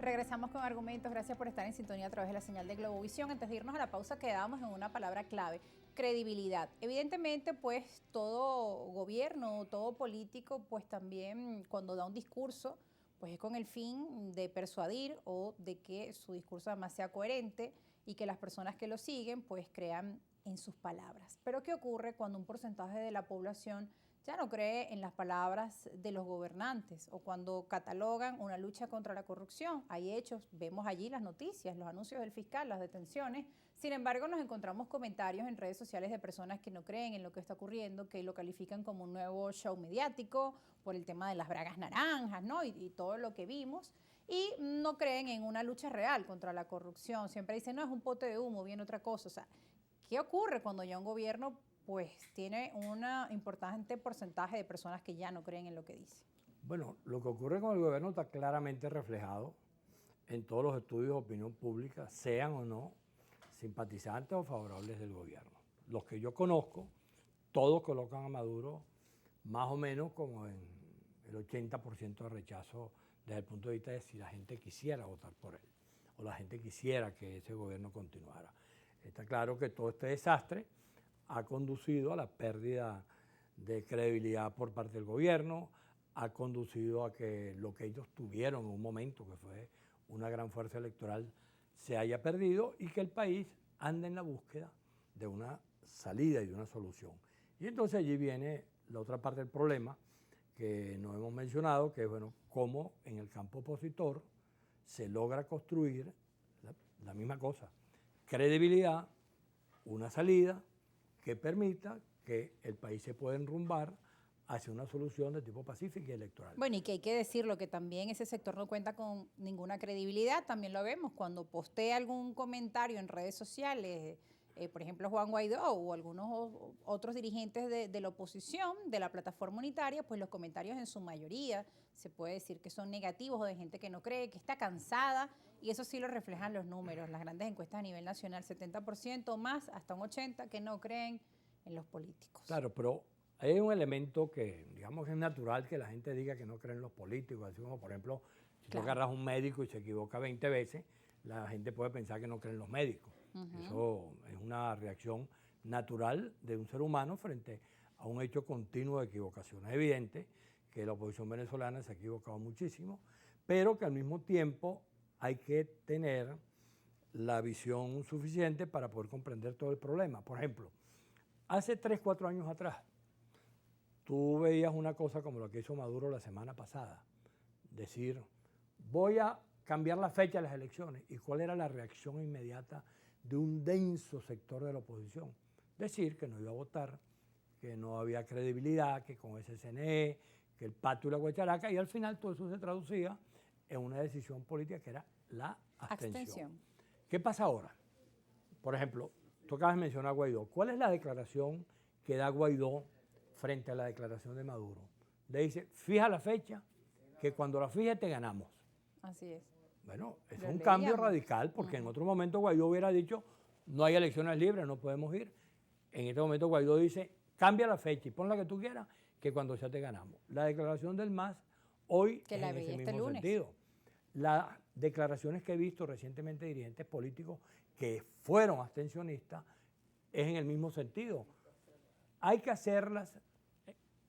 Regresamos con argumentos. Gracias por estar en sintonía a través de la señal de Globovisión. Antes de irnos a la pausa, quedábamos en una palabra clave: credibilidad. Evidentemente, pues todo gobierno, todo político, pues también cuando da un discurso, pues es con el fin de persuadir o de que su discurso además sea coherente y que las personas que lo siguen pues crean en sus palabras. Pero ¿qué ocurre cuando un porcentaje de la población ya no cree en las palabras de los gobernantes o cuando catalogan una lucha contra la corrupción? Hay hechos, vemos allí las noticias, los anuncios del fiscal, las detenciones. Sin embargo, nos encontramos comentarios en redes sociales de personas que no creen en lo que está ocurriendo, que lo califican como un nuevo show mediático por el tema de las bragas naranjas, ¿no? Y todo lo que vimos. Y no creen en una lucha real contra la corrupción. Siempre dicen, no, es un pote de humo, viene otra cosa. O sea, ¿qué ocurre cuando ya un gobierno pues tiene un importante porcentaje de personas que ya no creen en lo que dice? Bueno, lo que ocurre con el gobierno está claramente reflejado en todos los estudios de opinión pública, sean o no simpatizantes o favorables del gobierno. Los que yo conozco, todos colocan a Maduro más o menos como en el 80% de rechazo desde el punto de vista de si la gente quisiera votar por él o la gente quisiera que ese gobierno continuara. Está claro que todo este desastre ha conducido a la pérdida de credibilidad por parte del gobierno, ha conducido a que lo que ellos tuvieron en un momento, que fue una gran fuerza electoral, se haya perdido y que el país ande en la búsqueda de una salida y de una solución. Y entonces allí viene la otra parte del problema que no hemos mencionado, que es, bueno, cómo en el campo opositor se logra construir la misma cosa: credibilidad, una salida que permita que el país se pueda enrumbar hacia una solución de tipo pacífica y electoral. Bueno, y que hay que decirlo, que también ese sector no cuenta con ninguna credibilidad, también lo vemos cuando postea algún comentario en redes sociales, por ejemplo Juan Guaidó o algunos otros dirigentes de la oposición, de la plataforma unitaria, pues los comentarios en su mayoría se puede decir que son negativos o de gente que no cree, que está cansada, y eso sí lo reflejan los números, las grandes encuestas a nivel nacional, 70% más, hasta un 80% que no creen en los políticos. Claro, pero hay un elemento que, digamos, es natural que la gente diga que no creen en los políticos, así como, por ejemplo, si tú agarras a un médico y se equivoca 20 veces, la gente puede pensar que no creen en los médicos. Eso es una reacción natural de un ser humano frente a un hecho continuo de equivocaciones. Es evidente que la oposición venezolana se ha equivocado muchísimo, pero que al mismo tiempo hay que tener la visión suficiente para poder comprender todo el problema. Por ejemplo, hace 3, 4 años atrás, tú veías una cosa como lo que hizo Maduro la semana pasada, decir, voy a cambiar la fecha de las elecciones. ¿Y cuál era la reacción inmediata de un denso sector de la oposición? Decir que no iba a votar, que no había credibilidad, que con ese CNE, que el pacto y la guacharaca, y al final todo eso se traducía en una decisión política que era la abstención. ¿Qué pasa ahora? Por ejemplo, tú acabas de mencionar a Guaidó. ¿Cuál es la declaración que da Guaidó frente a la declaración de Maduro? Le dice, fija la fecha, que cuando la fije te ganamos. Así es. Bueno, es un cambio radical, porque en otro momento Guaidó hubiera dicho, no hay elecciones libres, no podemos ir. En este momento Guaidó dice, cambia la fecha y pon la que tú quieras, que cuando sea te ganamos. La declaración del MAS hoy que es en ese mismo sentido. Las declaraciones que he visto recientemente de dirigentes políticos que fueron abstencionistas es en el mismo sentido. Hay que hacerlas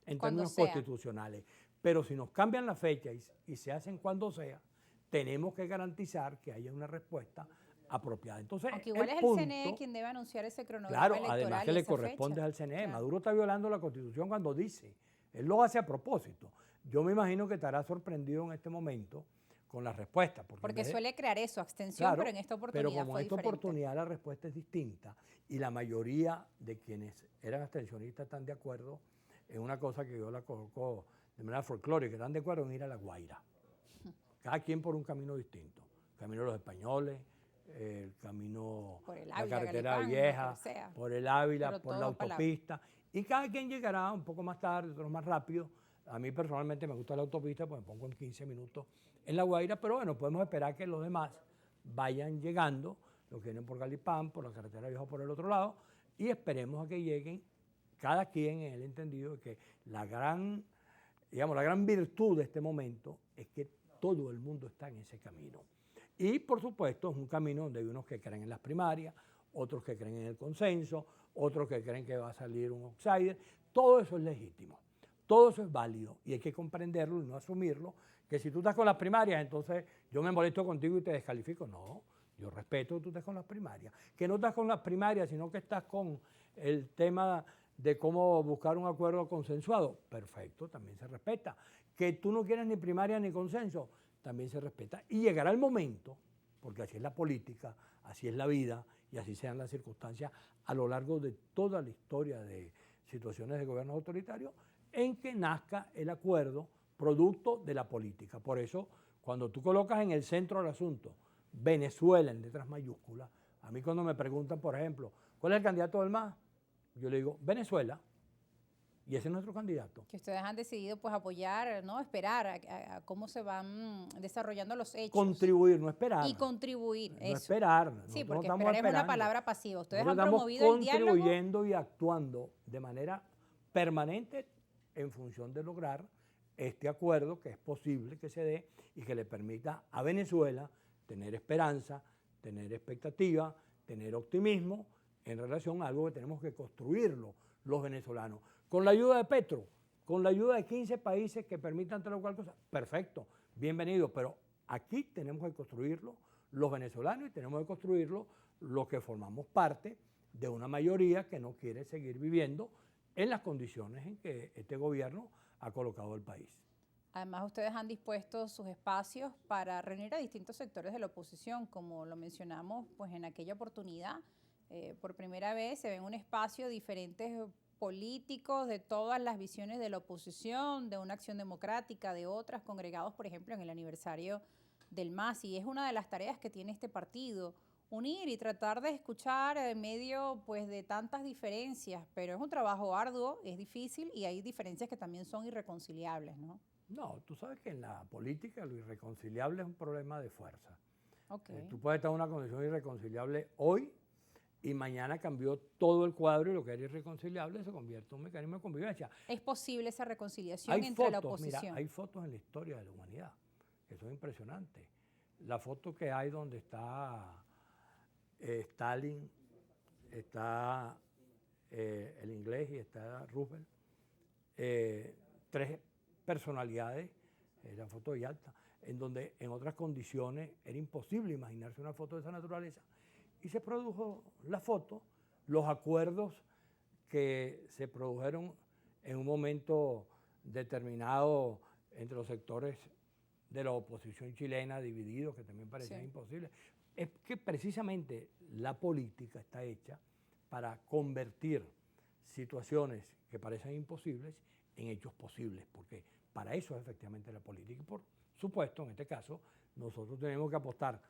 en términos constitucionales, pero si nos cambian la fecha y se hacen cuando sea, tenemos que garantizar que haya una respuesta apropiada. Entonces, aunque igual es el CNE quien debe anunciar ese cronograma electoral. Claro, además que le corresponde al CNE. Claro. Maduro está violando la Constitución cuando dice, él lo hace a propósito. Yo me imagino que estará sorprendido en este momento con la respuesta. Porque suele crear eso, abstención, claro, pero en esta oportunidad pero como en esta oportunidad la respuesta es distinta y la mayoría de quienes eran abstencionistas están de acuerdo en una cosa que yo la coloco de manera folclórica, están de acuerdo en ir a La Guaira. Cada quien por un camino distinto. El camino de los españoles, el camino, la carretera vieja, por el Ávila, por la autopista. Y cada quien llegará un poco más tarde, otros más rápido. A mí personalmente me gusta la autopista, pues me pongo en 15 minutos en La Guaira, pero bueno, podemos esperar que los demás vayan llegando, los que vienen por Galipán, por la carretera vieja por el otro lado, y esperemos a que lleguen cada quien en el entendido de que la gran virtud de este momento es que todo el mundo está en ese camino. Y, por supuesto, es un camino donde hay unos que creen en las primarias, otros que creen en el consenso, otros que creen que va a salir un outsider. Todo eso es legítimo, todo eso es válido y hay que comprenderlo y no asumirlo, que si tú estás con las primarias, entonces yo me molesto contigo y te descalifico. No, yo respeto que tú estés con las primarias. Que no estás con las primarias, sino que estás con el tema de cómo buscar un acuerdo consensuado. Perfecto, también se respeta. Que tú no quieres ni primaria ni consenso, también se respeta. Y llegará el momento, porque así es la política, así es la vida y así sean las circunstancias a lo largo de toda la historia de situaciones de gobiernos autoritarios, en que nazca el acuerdo producto de la política. Por eso, cuando tú colocas en el centro del asunto Venezuela en letras mayúsculas, a mí cuando me preguntan, por ejemplo, ¿cuál es el candidato del MAS? Yo le digo, Venezuela, y ese es nuestro candidato. Que ustedes han decidido pues apoyar, ¿no? Esperar a cómo se van desarrollando los hechos. Contribuir, no esperar. Y contribuir, no eso. esperar. Sí, Nosotros porque no estamos esperar es esperando. una palabra pasiva. Ustedes Nosotros han promovido el diálogo. Estamos contribuyendo y actuando de manera permanente en función de lograr este acuerdo que es posible que se dé y que le permita a Venezuela tener esperanza, tener expectativa, tener optimismo en relación a algo que tenemos que construirlo los venezolanos. Con la ayuda de Petro, con la ayuda de 15 países que permitan tal o cual cosa, perfecto, bienvenido, pero aquí tenemos que construirlo los venezolanos y tenemos que construirlo los que formamos parte de una mayoría que no quiere seguir viviendo en las condiciones en que este gobierno ha colocado el país. Además, ustedes han dispuesto sus espacios para reunir a distintos sectores de la oposición, como lo mencionamos pues en aquella oportunidad. Por primera vez se ve en un espacio diferentes políticos de todas las visiones de la oposición, de una acción democrática, de otras, congregados, por ejemplo, en el aniversario del MAS. Y es una de las tareas que tiene este partido, unir y tratar de escuchar en medio pues, de tantas diferencias, pero es un trabajo arduo, es difícil y hay diferencias que también son irreconciliables, ¿no? No, tú sabes que en la política lo irreconciliable es un problema de fuerza. Okay. Tú puedes estar en una condición irreconciliable hoy y mañana cambió todo el cuadro y lo que era irreconciliable se convierte en un mecanismo de convivencia. ¿Es posible esa reconciliación entre la oposición? Mira, hay fotos en la historia de la humanidad que son impresionantes. La foto que hay donde está Stalin, está el inglés y está Roosevelt, tres personalidades, la foto de Yalta, en donde en otras condiciones era imposible imaginarse una foto de esa naturaleza, y se produjo la foto, los acuerdos que se produjeron en un momento determinado entre los sectores de la oposición chilena divididos, que también parecían imposibles. Es que precisamente la política está hecha para convertir situaciones que parecen imposibles en hechos posibles, porque para eso es efectivamente la política. Y por supuesto, en este caso, nosotros tenemos que apostar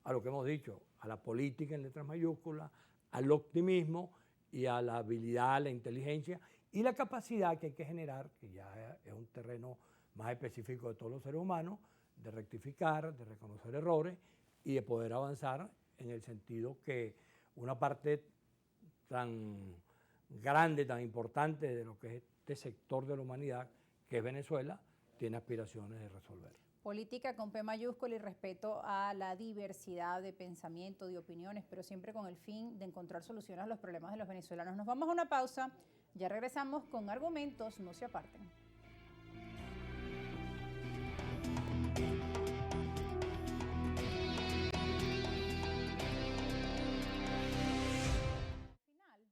a lo que hemos dicho, a la política en letras mayúsculas, al optimismo y a la habilidad, a la inteligencia y la capacidad que hay que generar, que ya es un terreno más específico de todos los seres humanos, de rectificar, de reconocer errores y de poder avanzar en el sentido que una parte tan grande, tan importante de lo que es este sector de la humanidad, que es Venezuela, tiene aspiraciones de resolver. Política con P mayúscula y respeto a la diversidad de pensamiento, de opiniones, pero siempre con el fin de encontrar soluciones a los problemas de los venezolanos. Nos vamos a una pausa, ya regresamos con argumentos, no se aparten.